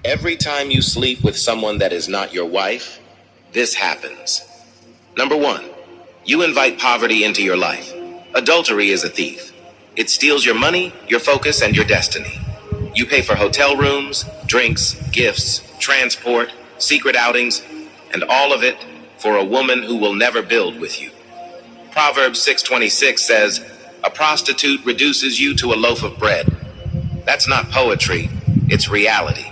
Every time you sleep with someone that is not your wife, this happens. Number one, you invite poverty into your life. Adultery is a thief. It steals your money, your focus, and your destiny. You pay for hotel rooms, drinks, gifts, transport, secret outings, and all of it for a woman who will never build with you. Proverbs 6:26 says, "A prostitute reduces you to a loaf of bread." That's not poetry, it's reality.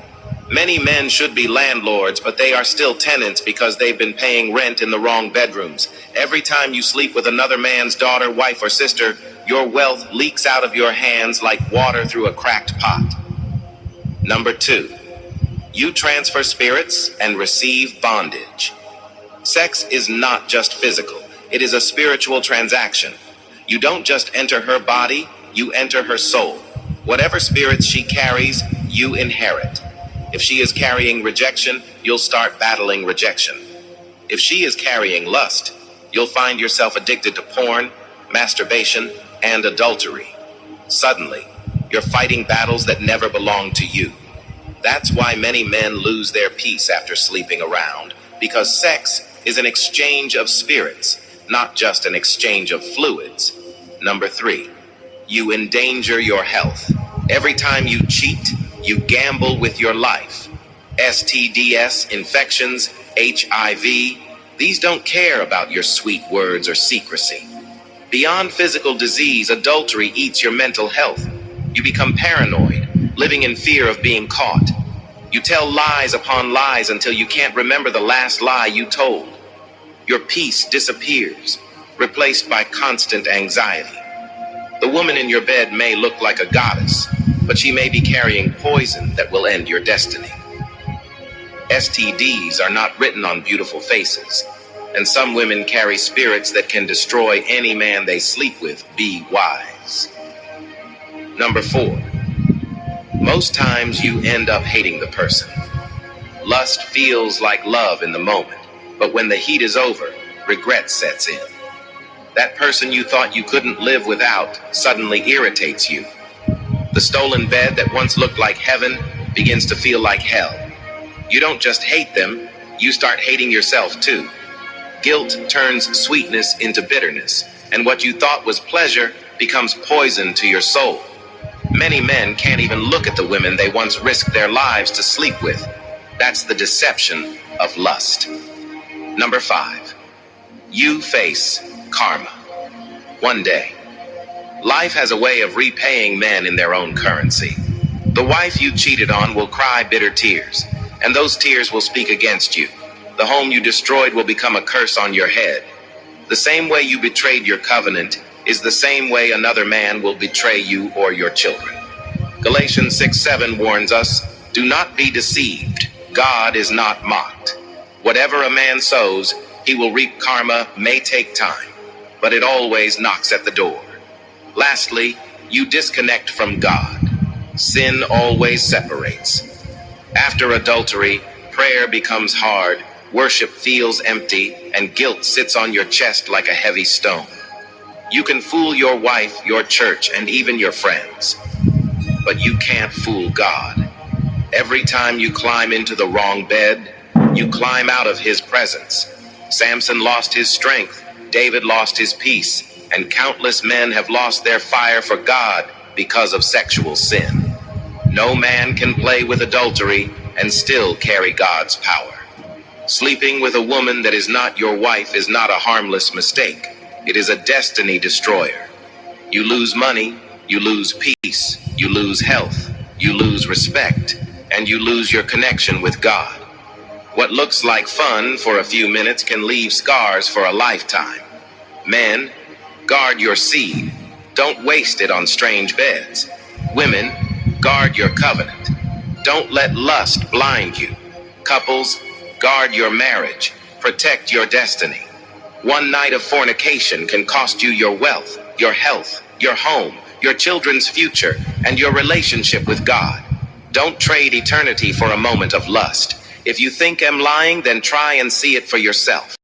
Many men should be landlords, but they are still tenants because they've been paying rent in the wrong bedrooms. Every time you sleep with another man's daughter, wife, or sister, your wealth leaks out of your hands like water through a cracked pot. Number two, you transfer spirits and receive bondage. Sex is not just physical, it is a spiritual transaction. You don't just enter her body, you enter her soul. Whatever spirits she carries, you inherit. If she is carrying rejection, you'll start battling rejection. If she is carrying lust, you'll find yourself addicted to porn, masturbation, and adultery. Suddenly, you're fighting battles that never belonged to you. That's why many men lose their peace after sleeping around, because sex is an exchange of spirits, not just an exchange of fluids. Number three, you endanger your health. Every time you cheat, you gamble with your life. STDs, infections, HIV, these don't care about your sweet words or secrecy. Beyond physical disease, adultery eats your mental health. You become paranoid, living in fear of being caught. You tell lies upon lies until you can't remember the last lie you told. Your peace disappears, replaced by constant anxiety. The woman in your bed may look like a goddess, but she may be carrying poison that will end your destiny. STDs are not written on beautiful faces, and some women carry spirits that can destroy any man they sleep with. Be wise. Number four, most times you end up hating the person. Lust feels like love in the moment, but when the heat is over, regret sets in. That person you thought you couldn't live without suddenly irritates you. The stolen bed that once looked like heaven begins to feel like hell. You don't just hate them, you start hating yourself too. Guilt turns sweetness into bitterness, and what you thought was pleasure becomes poison to your soul. Many men can't even look at the women they once risked their lives to sleep with. That's the deception of lust. Number five, you face karma. One day, life has a way of repaying men in their own currency. The wife you cheated on will cry bitter tears, and those tears will speak against you. The home you destroyed will become a curse on your head. The same way you betrayed your covenant is the same way another man will betray you or your children. Galatians 6:7 warns us, "Do not be deceived. God is not mocked. Whatever a man sows, he will reap. Karma may take time, but it always knocks at the door." Lastly, you disconnect from God. Sin always separates. After adultery, prayer becomes hard, worship feels empty, and guilt sits on your chest like a heavy stone. You can fool your wife, your church, and even your friends, but you can't fool God. Every time you climb into the wrong bed, you climb out of his presence. Samson lost his strength, David lost his peace, and countless men have lost their fire for God because of sexual sin. No man can play with adultery and still carry God's power. Sleeping with a woman that is not your wife is not a harmless mistake. It is a destiny destroyer. You lose money, you lose peace, you lose health, you lose respect, and you lose your connection with God. What looks like fun for a few minutes can leave scars for a lifetime. Men, guard your seed. Don't waste it on strange beds. Women, guard your covenant. Don't let lust blind you. Couples, guard your marriage. Protect your destiny. One night of fornication can cost you your wealth, your health, your home, your children's future, and your relationship with God. Don't trade eternity for a moment of lust. If you think I'm lying, then try and see it for yourself.